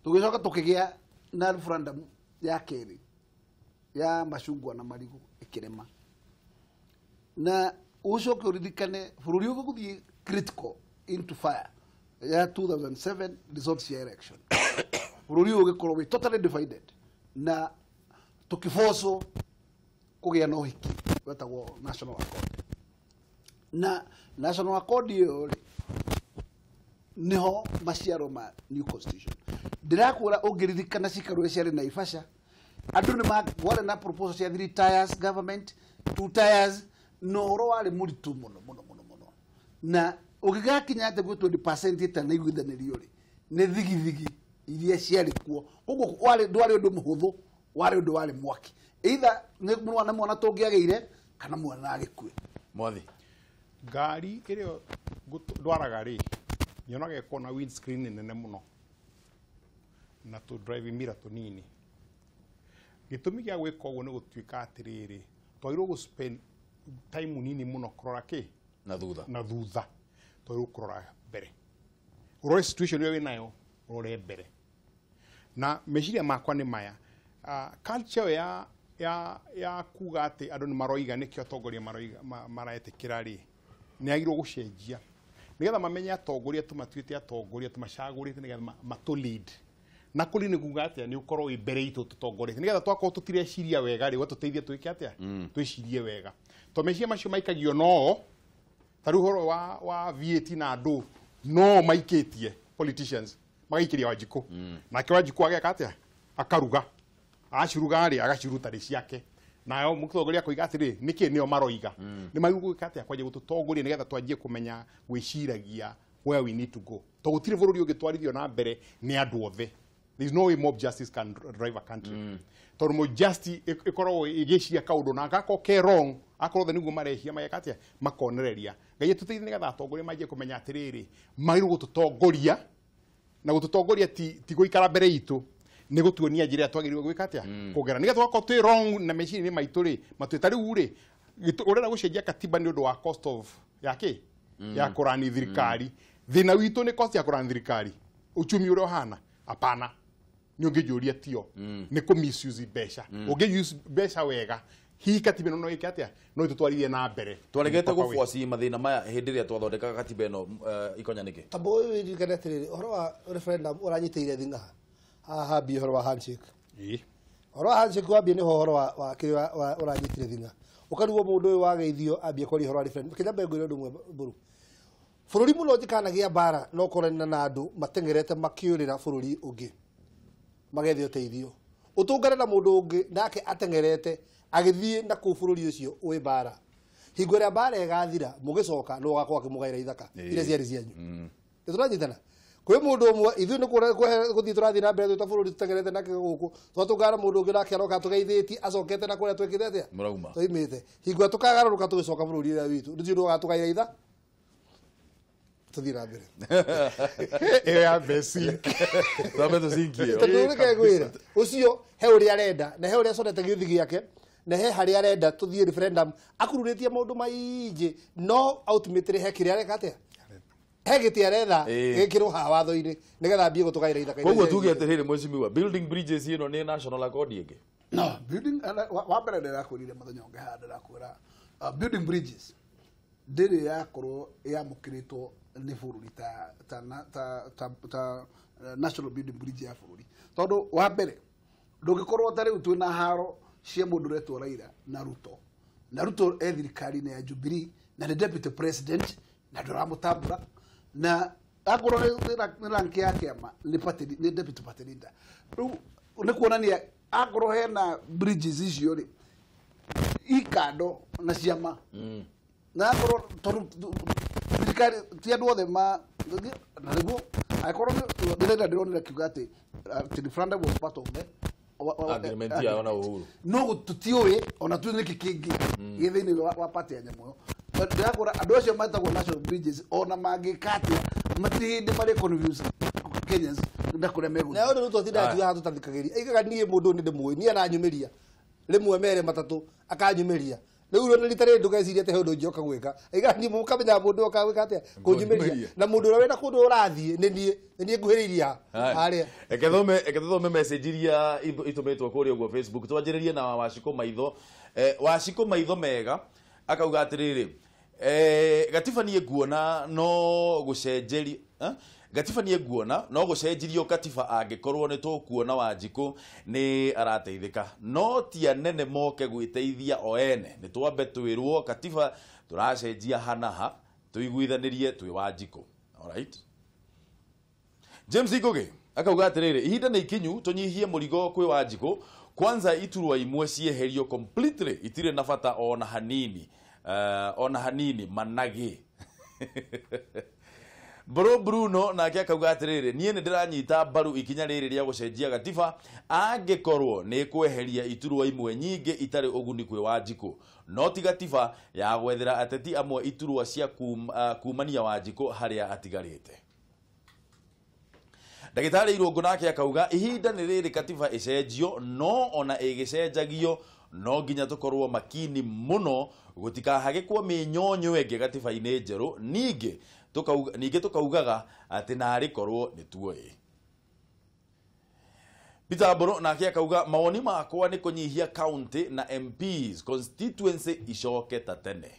tugicoka tukigia na referendum ya keri ya mashungwa na marigu ikirema na ucoke uririkane bururi ugu guthie critical into fire ya 2007 results ya election bururi ugu gikorwo we totally divided na tukifoso kugia no hiki wetagwo national accord na national accord yo niho maciaro ma new constitution ndirakura ungiririkana cikarwe ciari na ifasha andu ni wale na proposal ya 3 tiers government 2 tiers no horo wale muritu muno na ugigakinya ate gwe 20% itana igwithanirio ri ni thigithigi iria ciari kuo uguo wale ndwari undu muhuthu wale undu wale mwaki either ni mwana mwana tungiageire kana mwana agikue
mwathi
ngari irio ndwaraga ri nyonaga ikona windscreen nene muno na to drive mirror tunini gitumi gya gwika uguo ni gutuika atiriri twagirwo gu spend time nini muno kurora ki
na thutha
twagirwo kurora mbere urore situation yo winayo urore mbere na meciria makwa ni maya culture ya kuga ati andu ni maroiga nikio atongoria maraetikira ri ni agirwo gucenjia nigetha mamenye atongoria tumatuite atongoria tumacagurite nigetha matu lead na kuli ni kuga atia ni ukorwo imbere itu tutongorete nigetha twakorwo tutireciria wega ri tuteithie twike atia twicirie wega to meciria macio maikagio no taru horo wa VAT na andu no maikitie politicians magaikiria Wanjiku na ke Wanjiku ageka atia akaruga aciruga ri agaciruta ri ciake nayo mutongoria koiga atiri niki nio maroiga ni mayuguka atia kwaje gututongoria nigetha twanjie kumenya gwiciragia where we need to go to gutire bururi ugitwarithio na mbere ni andu othe. There is no way mob justice can drive a country. Tor mob justice ikorwo igiciria kaundu na gako ke wrong akorwo the niguo marehia mayakatia makonereria ngai tuteithie nigetha atongoria manjie kumenya atiriri mairu gututongoria na gututongoria ti guikara mbere itu ni gutuonia njira twagiriwe gwika atia kugera nigetha twako twi wrong na meciria ni maitu ri matwitari uri urenda gucenjia katiba ni undu wa cost of yake ya kurani thirikari thina witu ni cost ya kurani thirikari uchumi uri ohana apana ni ungijuria tio ni ku misuse besha use besha wega hi katiba no ike atia no tutwarithie na mbere
twaregete gufuaci mathina maya hindi ria twathondeka katiba no ikonya niki
tambo wi kanetiri horo wa referendum uranyiteire thinga haha bi horo wa handshake horo wa handshake wambie ni horo wa kiri wa uranyitire thinga ukarugo mundu uyu wageithio ambie kori horo wa referendum kinya bengo ndo mwe buru bururi muno njikanagia bara no korana na andu matengerete makiurira bururi ungi magethio teithio utungana na mundu ungi nake atengerete agithie na ku bururi ucio wi bara hingo ria bare gathira mugicoka no gakwa kimugaira ithaka ire ciari cianyu turanyitana kwi mundu umwe ithu ni guthii turathii na mbere twita bururi tutengerete nake guku twatungara mundu ungi nake aroka tugeithiti acokete na kuria twikite atia
murauma
tuimite hingo tukagaruruka tugicoka bururi ira witu ndio ndu gatugaira itha tuthira mbere
ya basic
twabeto sinkie
tuturike gwira ucio he uri arenda na he uri aconete giuthi giake na he hari arenda tuthie referendum akururitie maundu maingi no ultimately he kiri areka atia he giti aretha gikirwo ha watho-ini nigetha mbie gutugaira ithaka
koguo tuge atiriri mwecimiwa building bridges ino ni national accord ingi
no building wa mbere ndirakwirire muthenya ungi handa ndakwira building bridges ndiri yakorwo yamukiritwo ni bururi ta national building bridge ya bururi tondu wa mbere ndungikorwo tari utwe na haro cia mundu retwo Raila na Ruto thirikari-ini ya Jubilee na the deputy president na nduramutambura na akorwo ni ranki ya kiama ni deputy party leader riu ni kuonania akorwo hena bridges icio ri ikando na ciama na akorwo thirikari ti andu othe na riguo akorwo ndirenda kiuga ati referendum was part of the
agreement ya ona Uhuru
no tutiwe ona tu niki kingi githini wa party ya nyamuyo ndagora andu acio matagwo national bridges ona mangikatia matihindi mari confused Kenyans ndakure mego
na ndu tutinda tuga hatu tathikagiria igaga nie mundu ni ndimwe ni ananyumiria rimwe mere matatu akanyumiria riu ro ritare ndugeciria te hundu njoka gwika igaga ni mukamenya mundu okawika atia kunyumiria na mundu ura wena kundu urathie ni nie nguhiriria aria
ekethome message iria itumetwo kuri ugo Facebook twanjiririe na Washiko maitho mega akauga atiriri gatiba nie nguona no gucenjeri gatiba nie nguona no gucenjirio gatiba angikorwo ni tukuona Wanjiku ni arateithika no ti anene moke gwiteithia o ene ni twambe twirwo gatiba turacenjia hanaha tuiguithanirie twi Wanjiku. Alright, James Igugi akauga atiriri ihinda ni ikinyu tunyihie murigo kwi Wanjiku kwanza iturwa imwe cieherio completely itire na bata ona hanini managi Bro Bruno na akauga atiriri nie ni ndiranyita baru ikinya riri ria gucenjia gatiba angikorwo ni kweheria iturwa imwe nyingi itari uguni kwi Wanjiku no ti gatiba ya gwethera ateti amwe iturwa cia kumania Wanjiku haria atigarite. Ndagitari Irungu nake akauga ihinda ni riri gatiba icenjio no ona igicenjagio no nginya tukorwo makini muno gutikahagikwo minyonyo enge gatiba-ini njeru ningi tukaugaga ati nari korwo ni tuoe. Peter Boro nake akauga mawoni makwa ni kunyihia county na MPs constituency icoke ta tene.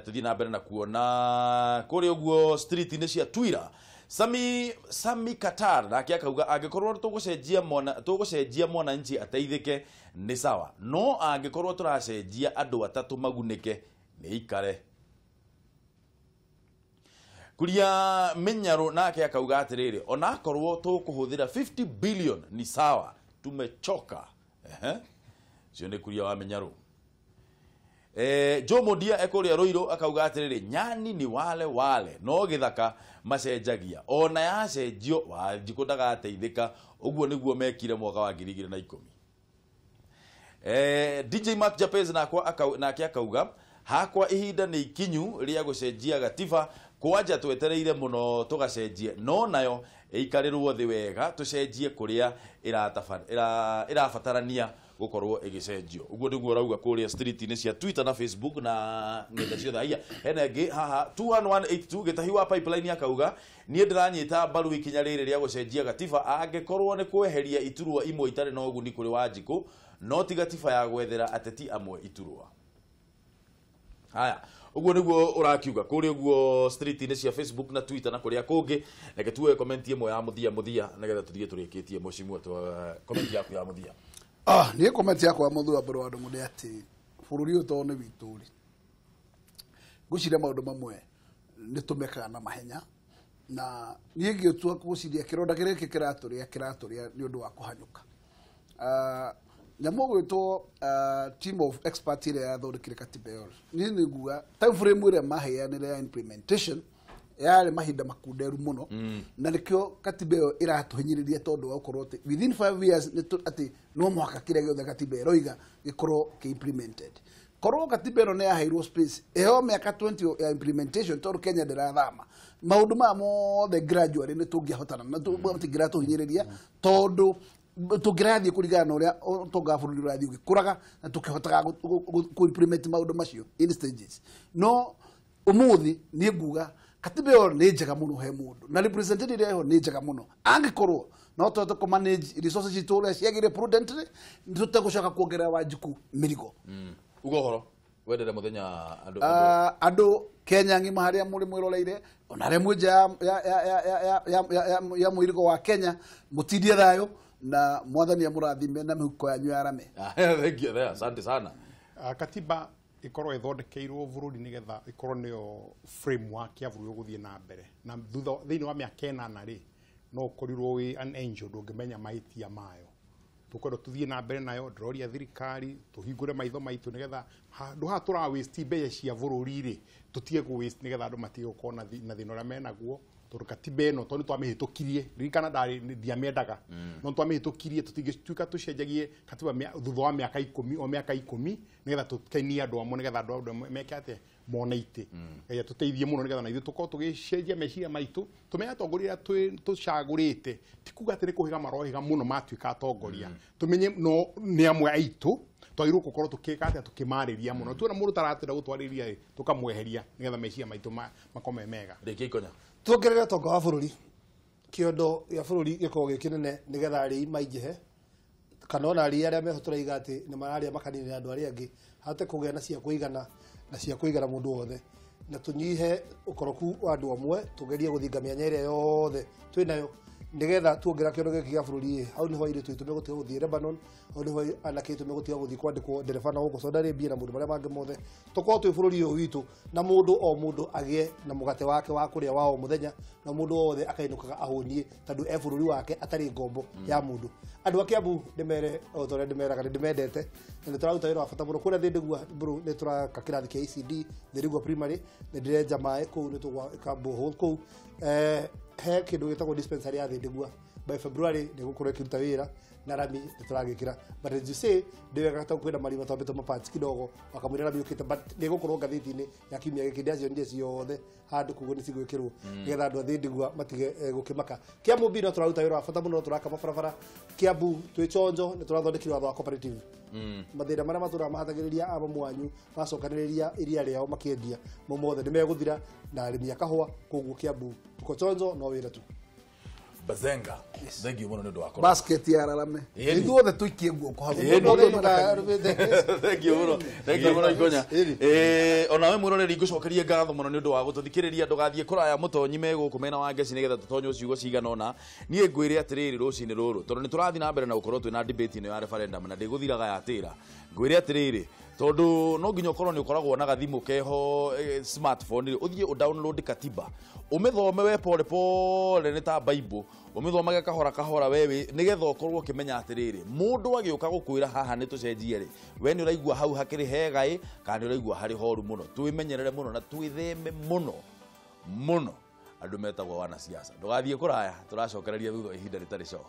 Tuthi na mbere na kuona kuri uguo street ni cia Twitter Sami Qatar nake akauga angikorwo tugucenjia mwananchi ateithike ni sawa no angikorwo turacenjia andu atatu magunike ni ikare. Kuria Menyaru nake akauga atiriri ona akorwo tukuhuthira 50 billion ni sawa tumechoka. Cio ni kuria wa Menyaru. Joe Modia ekoria Roiro akauga atiriri nyani ni wale no githaka macenjagia ona yacenjio Wanjiku ndagateithika uguo niguo mekire mwaka wa 2010. DJ Mark Japez nake akauga hakwa ihinda ni ikinyu ria gucenjia gatiba kwanja twetereire muno tugacenjie no nayo ikarirwo thi wega tucenjie kuria irabatarania gukorwo igicenjio uguo niguo rauga kuria street ni cia Twitter na Facebook na ngenda ciothe haya hena ngi haha 21182 gitahi wa pipeline akauga nie ndiranyita baru ikinya riri ria gucenjia gatiba angikorwo ni kweheria iturwa imwe itari na uguni kuri Wanjiku no ti gatiba ya gwethera ateti amwe iturwa. Haya uguo niguo urakiuga kuri uguo street ni cia Facebook na Twitter na kuria kungi reke tuwe comment imwe ya muthia nigetha tuthie turikitie mucimu tu comment yaku ya muthia.
Ni comment yakwa muthura bro andu mude ati bururi uto ni wituri gucire maundu mamwe ni tumekaga na mahenya na nie ngiotua guciria kironda kiriki kiraturia ni undu wa kuhanyuka nyamo gwitwo team of experts ire yathondekire katiba yo ni nguga time frame ire maheanire ya implementation yale mahinda makunderu muno na nikyo katiba yo iratuhinyiriria tondu wa ukorwo within 5 years ati no mwaka kire giothe katiba iroiga gikorwo ki implemented korwo katiba ino ne yaheirwo space eho miaka 20 ya implementation tondu Kenya ndirathama maundu ma mothe gradually ni tungihotana na tugira tuhinyiriria tondu tungirathie kurigana na uria tungaburu rathie ugikuraga na tukihotaga ku implement maundu macio in stages no umuthi ni nguga katiba yo ni njega muno he mundu na representative yo ni njega muno angikorwo no toto ko manage resources itore ciagire prudently tutagucoka kuongerera wajiku mirigo
ugohoro wendere muthenya
andu Kenya ngima haria muri mwiroreire ona remwe ya mwirigo wa Kenya mutindie thayo na mwathani amurathime na mihuko yanyu ya rame
thank you there asante sana
katiba ikorwo ithondekeirwo bururi nigetha ikorwo niyo framework ya bururi guthie na mbere na thutha thiini wa miaka 8 ri no korirwo wi an angel ndungimenya maitia mayo tukwenda tuthie na mbere nayo ndroria thirikari tuhingure maitho maitu nigetha handu ha tura waste mbeca cia bururi ri tutie ku waste nigetha andu matige gukona na thina ria menaguo tondu katiba ino tondu twamihitukirie ririkana ndari ndiamendaga no twamihitukirie tutingituika tucenjagie katiba thutha wa miaka 10 o miaka 10 nigetha tukenia andu amwe nigetha andu meke ate mona ite ya tuteithie muno nigetha na ithu tuko tugicenjia meciria maitu tumenya atongoria tucagurite tikuga ati ni kuhiga marohiga muno matuika atongoria tumenye no ni amwe aitu twairu gukorwo tukika ati tukimariria muno tuona mundu taratira gutwariria tukamweheria nigetha meciria maitu makome mega
ndiki ikonya
tuongerere tonga wa bururi kiondo ya bururi gikorwo gikinene nigetha ari maingihe kana ona ari aria meho turaiga ati ni mararia makanini andu aria angi hate kugea na cia kuigana mundu wothe na tunyihe ukoroku wa andu amwe tugerie guthinga mianya iria yothe twinayo nigetha tuongera kiondo giki gia bururi hau ni hoire tuitume gutiga guthie Lebanon hau ni hoire anake tume gutiga guthie kwandikwo ndereba na guko Saudi Arabia na mundu maria mangi mothe tukorwo twi bururi uyu witu na mundu o mundu agie na mugate wake wa kuria wao muthenya na mundu wothe akainukaga ahunie tondu e bururi wake atari ngombo ya mundu andu akiambu ndimere o tore ndimera kana ndimendete na turaruta wira wa bata muno kuria thindigua buru ni turaka kirathi kia ECD thindigua primary na ndirenja mai ku ni tugwa kambo hole ku he kindu gitagwo dispensary ya thindigua by February ni gukorwo kiruta wira na rami turagikira but as you say ndiwe gata kwenda marima twambete mapats kidogo wakamwira rami ukita but ni gukorwo gathiti-ini ya kimia gikindia ndia ciothe handu kugo ni cigwikirwo nigetha andu athindigua matige gukimaka kiambu bino turaruta wira wa bata muno turaka mabarabara kiambu twichonjo ni turathondekirwa watho wa cooperative mathira maria matura mahathagiriria aba mwanyu macokaniriria iria riao makiendia momothe ni meguthira na arimi akahwa koguo kiambu tuko chonjo no wira tu
Bazenga thank you muno ndu wakora
basket ya rarame ithuothe tuikie guoko hapo
thank you muno ikonya ona we mwiroreri ngucokerie ngatho muno ndu wa gututhikiriria ndugathie kuraya mutonyi meguku mena wa ngeci nigetha tutonye ciugo cigana ona nie ngwire atiriri rucini ruru tondu ni turathi na mbere na gukorwo twina debate ino ya referendum na ndiguthiraga yatira ngwire atiriri tondu no nginya ukorwo ni ukoragwo na gathimu keho smartphone uthie u download katiba umithome we pole pole ni ta bible umithomage kahora wewe nigetha ukorwo kimenya atiriri mundu agiuka gukwira haha ni tucenjie ri we ni uraigua hau hakiri hegai kana ni uraigua hari horu muno twimenyerere muno na twitheme muno andu metagwo wana siasa ndugathie kuraya turacokereria thutha ihinda ritari co